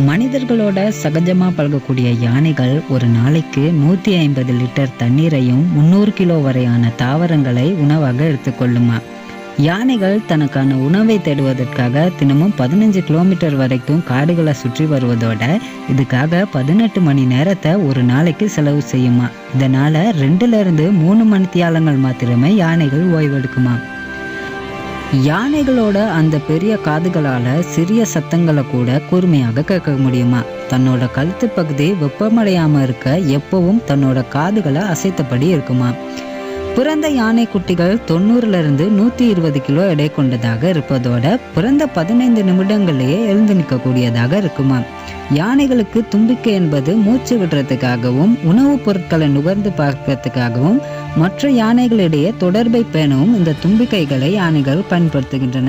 மனிதர்களோட சகஜமா பழகக்கூடிய யானைகள் ஒரு நாளைக்கு 150 லிட்டர் தண்ணீரையும் 300 கிலோ வரையான தாவரங்களை உணவாக எடுத்துக்கொள்ளுமா. யானைகள் தனக்கான உணவை தேடுவதற்காக தினமும் 15 கிலோமீட்டர் வரைக்கும் காடுகளை சுற்றி வருவதோட இதுக்காக 18 மணி நேரத்தை ஒரு நாளைக்கு செலவு செய்யுமா. இதனால 2-3 மணித்தியாலங்கள் மாத்திரமே யானைகள் ஓய்வெடுக்குமா. யானைகளோட அந்த பெரிய காதுகளால சிறிய சத்தங்களை கூட கூர்மையாக கேட்க முடியுமா. தன்னோட கழுத்து பகுதி வெப்பமடையாம இருக்க எப்பவும் தன்னோட காதுகளை அசைத்தபடி இருக்குமா. பிறந்த யானை குட்டிகள் 90-120 கிலோ எடை கொண்டதாக இருப்பதோட பிறந்த 15 நிமிடங்களிலேயே எழுந்து நிற்கக்கூடியதாக இருக்குமா. யானைகளுக்கு தும்பிக்கை என்பது மூச்சு விடுறதுக்காகவும் உணவுப் பொருட்களை நுகர்ந்து பார்க்கறதுக்காகவும் மற்ற யானைகளிடையே தொடர்பை பேணவும் இந்த தும்பிக்கைகளை யானைகள் பயன்படுத்துகின்றன.